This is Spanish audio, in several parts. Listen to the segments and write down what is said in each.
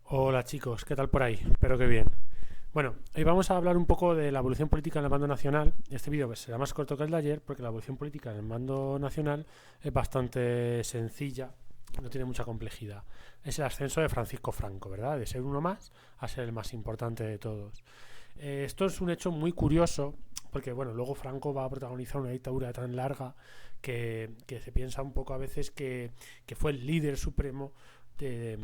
Hola chicos, ¿qué tal por ahí? Espero que bien. Bueno, hoy vamos a hablar un poco de la evolución política en el mando nacional. Este vídeo pues, será más corto que el de ayer porque la evolución política en el mando nacional es bastante sencilla, no tiene mucha complejidad. Es el ascenso de Francisco Franco, ¿verdad? De ser uno más a ser el más importante de todos. Esto es un hecho muy curioso porque, bueno, luego Franco va a protagonizar una dictadura tan larga que se piensa un poco a veces que fue el líder supremo de,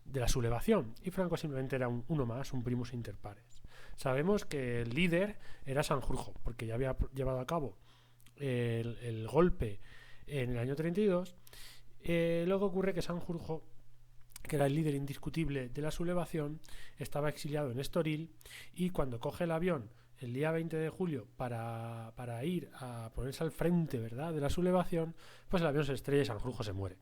de la sublevación y Franco simplemente era uno más, un primus inter pares. Sabemos que el líder era Sanjurjo porque ya había llevado a cabo el golpe en el año 32. Luego ocurre que Sanjurjo, que era el líder indiscutible de la sublevación, estaba exiliado en Estoril y cuando coge el avión el día 20 de julio para ir a ponerse al frente, ¿verdad?, de la sublevación, pues el avión se estrella y Sanjurjo se muere.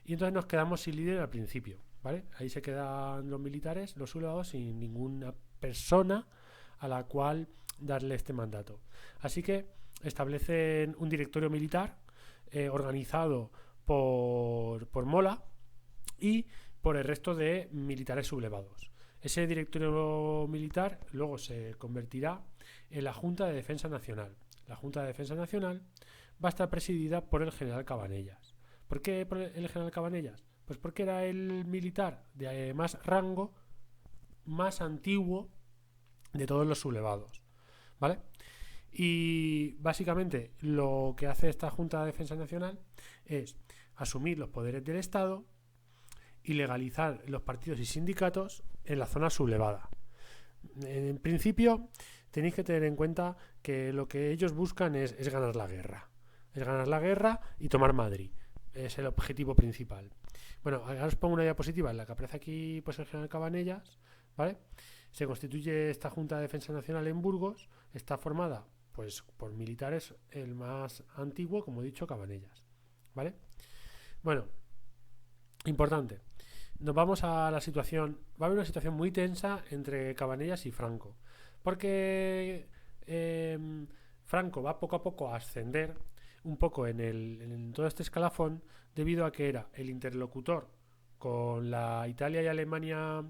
Y entonces nos quedamos sin líder al principio, ¿vale? Ahí se quedan los militares, los sublevados, sin ninguna persona a la cual darle este mandato. Así que establecen un directorio militar organizado por Mola y por el resto de militares sublevados. Ese directorio militar luego se convertirá en la Junta de Defensa Nacional. La Junta de Defensa Nacional va a estar presidida por el general Cabanellas. ¿Por qué por el general Cabanellas? Pues porque era el militar de más rango, más antiguo de todos los sublevados, ¿vale? Y básicamente lo que hace esta Junta de Defensa Nacional es asumir los poderes del Estado y legalizar los partidos y sindicatos en la zona sublevada. En principio, tenéis que tener en cuenta que lo que ellos buscan es ganar la guerra. Es ganar la guerra y tomar Madrid. Es el objetivo principal. Bueno, ahora os pongo una diapositiva en la que aparece aquí pues, el general Cabanellas, ¿vale? Se constituye esta Junta de Defensa Nacional en Burgos. Está formada pues, por militares, el más antiguo, como he dicho, Cabanellas, ¿vale? Bueno, importante. Nos vamos a la situación. Va a haber una situación muy tensa entre Cabanellas y Franco. Porque Franco va poco a poco a ascender un poco en todo este escalafón debido a que era el interlocutor con la Italia y Alemania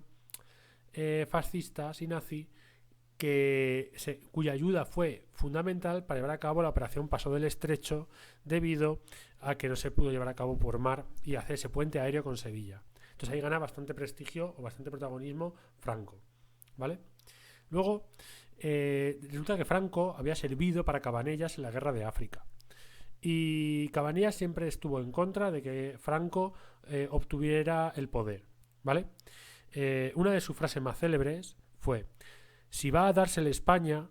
fascistas y nazi cuya ayuda fue fundamental para llevar a cabo la operación Paso del Estrecho debido a que no se pudo llevar a cabo por mar y hacer ese puente aéreo con Sevilla. Entonces ahí gana bastante prestigio o bastante protagonismo Franco, ¿vale? Luego resulta que Franco había servido para Cabanellas en la guerra de África y Cabanellas siempre estuvo en contra de que Franco obtuviera el poder, ¿vale? Una de sus frases más célebres fue: si va a dársele España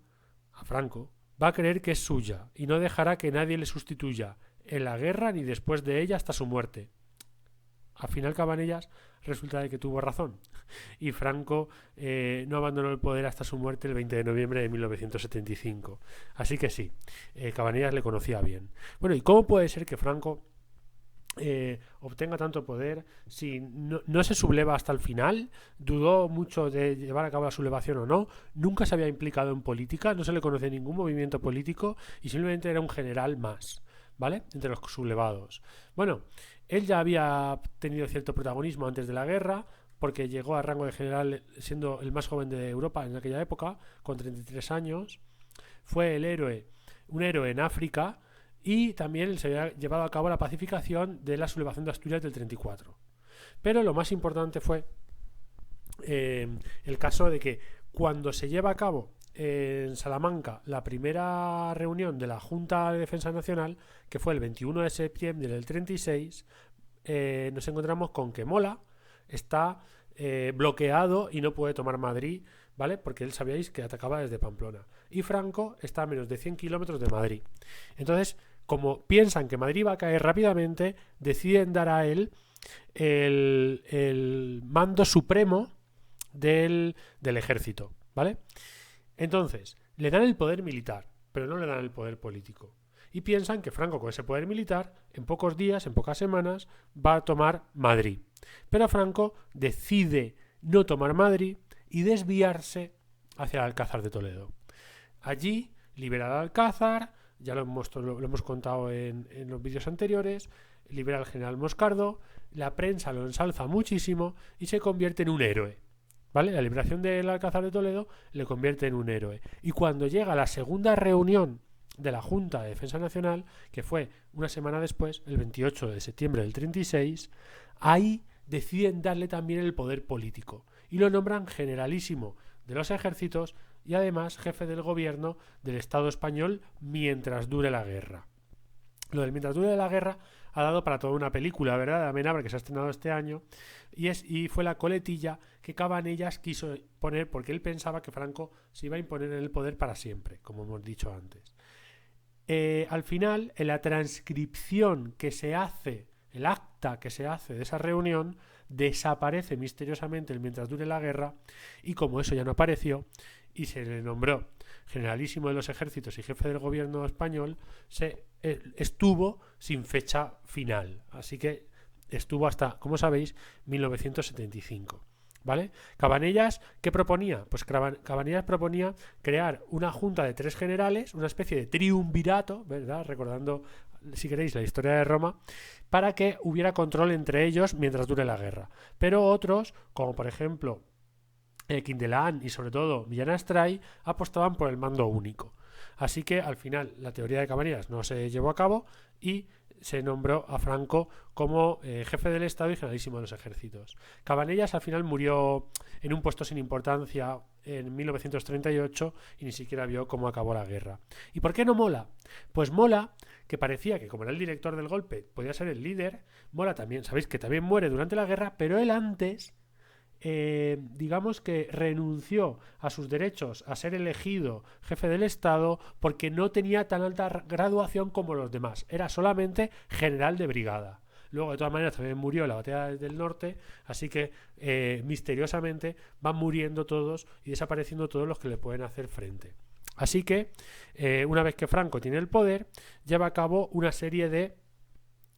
a Franco, va a creer que es suya y no dejará que nadie le sustituya en la guerra ni después de ella hasta su muerte. Al final Cabanellas resulta de que tuvo razón y Franco no abandonó el poder hasta su muerte el 20 de noviembre de 1975. Así que sí, Cabanellas le conocía bien. Bueno, ¿y cómo puede ser que Franco obtenga tanto poder si no se subleva hasta el final? Dudó mucho de llevar a cabo la sublevación o no, nunca se había implicado en política, no se le conoce ningún movimiento político y simplemente era un general más, ¿vale? Entre los sublevados. Bueno, él ya había tenido cierto protagonismo antes de la guerra porque llegó a rango de general siendo el más joven de Europa en aquella época, con 33 años. Fue el héroe, un héroe en África y también se había llevado a cabo la pacificación de la sublevación de Asturias del 34. Pero lo más importante fue el caso de que cuando se lleva a cabo en Salamanca la primera reunión de la Junta de Defensa Nacional, que fue el 21 de septiembre del 36, nos encontramos con que Mola está bloqueado y no puede tomar Madrid, ¿vale? Porque él sabíais que atacaba desde Pamplona. Y Franco está a menos de 100 kilómetros de Madrid. Entonces, como piensan que Madrid va a caer rápidamente, deciden dar a él el mando supremo del ejército, ¿vale? Entonces, le dan el poder militar, pero no le dan el poder político. Y piensan que Franco, con ese poder militar, en pocos días, en pocas semanas, va a tomar Madrid. Pero Franco decide no tomar Madrid y desviarse hacia el Alcázar de Toledo. Allí libera el Alcázar, ya lo hemos contado en los vídeos anteriores, libera al general Moscardo, la prensa lo ensalza muchísimo y se convierte en un héroe. ¿Vale? La liberación del Alcázar de Toledo le convierte en un héroe. Y cuando llega la segunda reunión de la Junta de Defensa Nacional, que fue una semana después, el 28 de septiembre del 36, ahí deciden darle también el poder político y lo nombran generalísimo de los ejércitos y además jefe del gobierno del Estado español mientras dure la guerra. Lo del mientras dure la guerra ha dado para toda una película, ¿verdad?, de Amenábar, que se ha estrenado este año, y fue la coletilla que Cabanellas quiso poner porque él pensaba que Franco se iba a imponer en el poder para siempre, como hemos dicho antes. Al final, en la transcripción que se hace, el acta que se hace de esa reunión, desaparece misteriosamente el mientras dure la guerra, y como eso ya no apareció y se le nombró generalísimo de los ejércitos y jefe del gobierno español, estuvo sin fecha final. Así que estuvo hasta, como sabéis, 1975. ¿Vale? Cabanellas, ¿qué proponía? Pues Cabanellas proponía crear una junta de 3 generales, una especie de triunvirato, ¿verdad?, recordando, si queréis, la historia de Roma, para que hubiera control entre ellos mientras dure la guerra. Pero otros, como por ejemplo Quindelán y sobre todo Millán Astray, apostaban por el mando único. Así que al final la teoría de Cabanellas no se llevó a cabo y se nombró a Franco como jefe del Estado y generalísimo de los ejércitos. Cabanellas al final murió en un puesto sin importancia en 1938 y ni siquiera vio cómo acabó la guerra. ¿Y por qué no mola? Pues mola que parecía que como era el director del golpe podía ser el líder. Mola también, sabéis que también muere durante la guerra, pero él antes digamos que renunció a sus derechos a ser elegido jefe del Estado porque no tenía tan alta graduación como los demás, era solamente general de brigada. Luego de todas maneras también murió en la batalla del norte, así que misteriosamente van muriendo todos y desapareciendo todos los que le pueden hacer frente. Así que una vez que Franco tiene el poder, lleva a cabo una serie de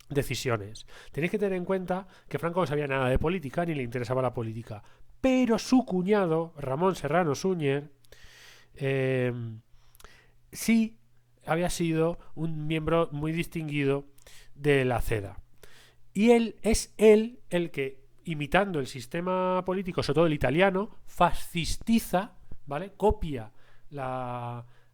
decisiones. Tenéis que tener en cuenta que Franco no sabía nada de política ni le interesaba la política, pero su cuñado, Ramón Serrano Suñer, sí había sido un miembro muy distinguido de la CEDA. Y él el que, imitando el sistema político, sobre todo el italiano, fascistiza, ¿vale?, copia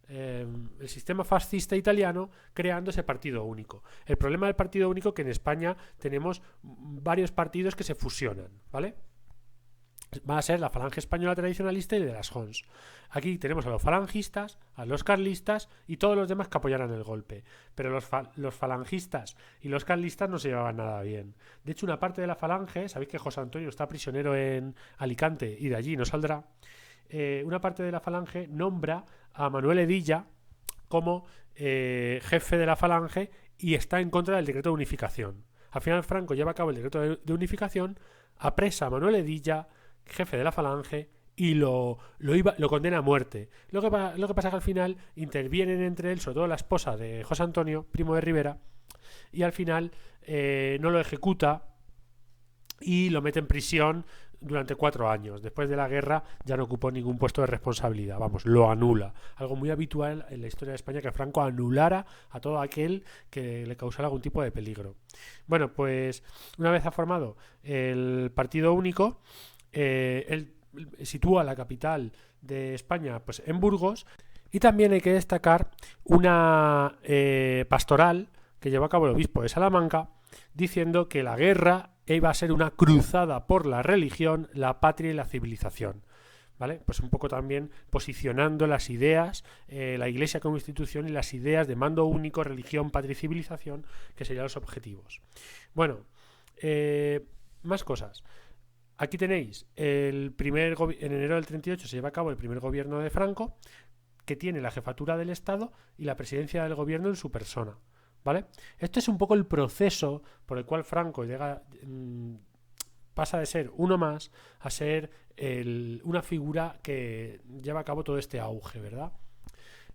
el sistema fascista italiano creando ese partido único. El problema del partido único es que en España tenemos varios partidos que se fusionan, ¿vale? Va a ser la falange española tradicionalista y de las Jons. Aquí tenemos a los falangistas, a los carlistas y todos los demás que apoyaran el golpe. Pero los falangistas y los carlistas no se llevaban nada bien. De hecho, una parte de la falange, sabéis que José Antonio está prisionero en Alicante y de allí no saldrá. Una parte de la falange nombra a Manuel Edilla como jefe de la falange y está en contra del decreto de unificación. Al final Franco lleva a cabo el decreto de unificación, apresa a Manuel Edilla, jefe de la falange, y lo condena a muerte. Lo que pasa es que al final intervienen entre él, sobre todo la esposa de José Antonio, primo de Rivera, y al final no lo ejecuta y lo mete en prisión durante 4 años. Después de la guerra ya no ocupó ningún puesto de responsabilidad, vamos, lo anula. Algo muy habitual en la historia de España, que Franco anulara a todo aquel que le causara algún tipo de peligro. Bueno, pues una vez ha formado el partido único, él sitúa la capital de España pues en Burgos, y también hay que destacar una pastoral que llevó a cabo el obispo de Salamanca diciendo que la guerra iba a ser una cruzada por la religión, la patria y la civilización. ¿Vale? Pues un poco también posicionando las ideas, la Iglesia como institución y las ideas de mando único, religión, patria y civilización, que serían los objetivos. Bueno, más cosas. Aquí tenéis en enero del 38 se lleva a cabo el primer gobierno de Franco, que tiene la jefatura del Estado y la presidencia del gobierno en su persona. ¿Vale? Esto es un poco el proceso por el cual Franco pasa de ser uno más a ser una figura que lleva a cabo todo este auge, ¿verdad?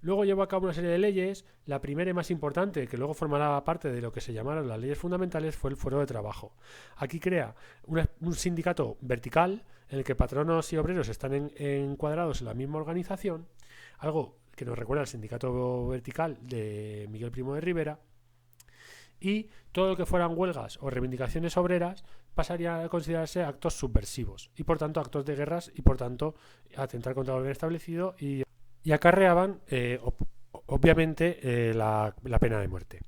Luego llevó a cabo una serie de leyes. La primera y más importante, que luego formará parte de lo que se llamaron las leyes fundamentales, fue el fuero de trabajo. Aquí crea un sindicato vertical en el que patronos y obreros están encuadrados en la misma organización, algo que nos recuerda al sindicato vertical de Miguel Primo de Rivera. Y todo lo que fueran huelgas o reivindicaciones obreras pasarían a considerarse actos subversivos y por tanto actos de guerras y por tanto atentar contra el orden establecido y acarreaban obviamente la pena de muerte.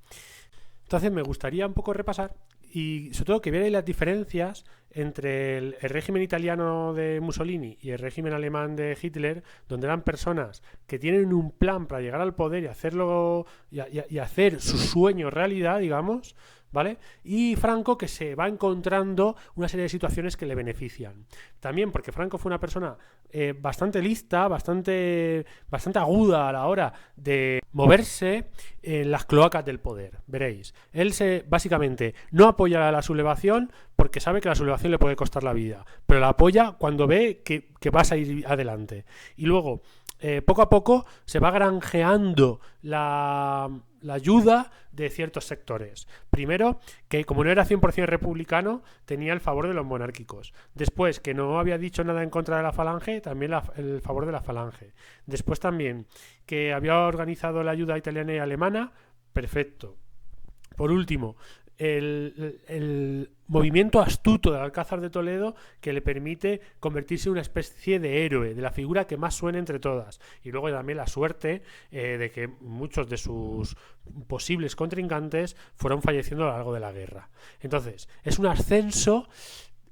Entonces me gustaría un poco repasar y sobre todo que vierais las diferencias entre el régimen italiano de Mussolini y el régimen alemán de Hitler, donde eran personas que tienen un plan para llegar al poder y hacerlo y hacer su sueño realidad, digamos, ¿vale? Y Franco, que se va encontrando una serie de situaciones que le benefician. También porque Franco fue una persona bastante lista, bastante aguda a la hora de moverse en las cloacas del poder. Veréis, él básicamente no apoya la sublevación porque sabe que la sublevación le puede costar la vida, pero la apoya cuando ve que vas a ir adelante. Y luego, poco a poco, se va granjeando la ayuda de ciertos sectores. Primero, que como no era 100% republicano, tenía el favor de los monárquicos. Después, que no había dicho nada en contra de la falange, también el favor de la falange. Después también, que había organizado la ayuda italiana y alemana, perfecto. Por último, el movimiento astuto del Alcázar de Toledo, que le permite convertirse en una especie de héroe, de la figura que más suena entre todas. Y luego también la suerte de que muchos de sus posibles contrincantes fueron falleciendo a lo largo de la guerra. Entonces, es un ascenso,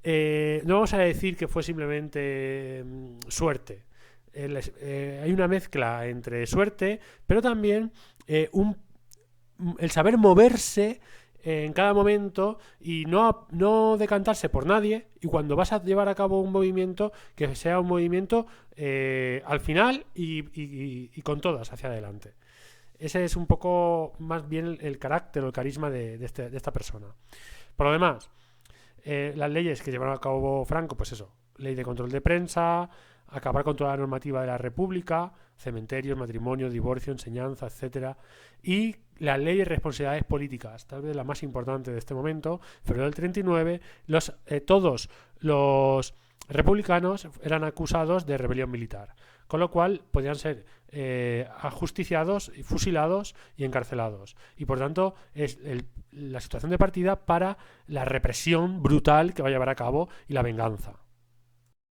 no vamos a decir que fue simplemente suerte. Hay una mezcla entre suerte, pero también el saber moverse en cada momento y no decantarse por nadie, y cuando vas a llevar a cabo un movimiento, que sea un movimiento al final y con todas hacia adelante. Ese es un poco más bien el carácter o el carisma de esta persona. Por lo demás, las leyes que llevaron a cabo Franco, pues eso, ley de control de prensa, acabar con toda la normativa de la República, cementerios, matrimonio, divorcio, enseñanza, etcétera, y la ley de responsabilidades políticas, tal vez la más importante de este momento, febrero del 39, todos los republicanos eran acusados de rebelión militar, con lo cual podían ser ajusticiados, fusilados y encarcelados, y por tanto es la situación de partida para la represión brutal que va a llevar a cabo y la venganza.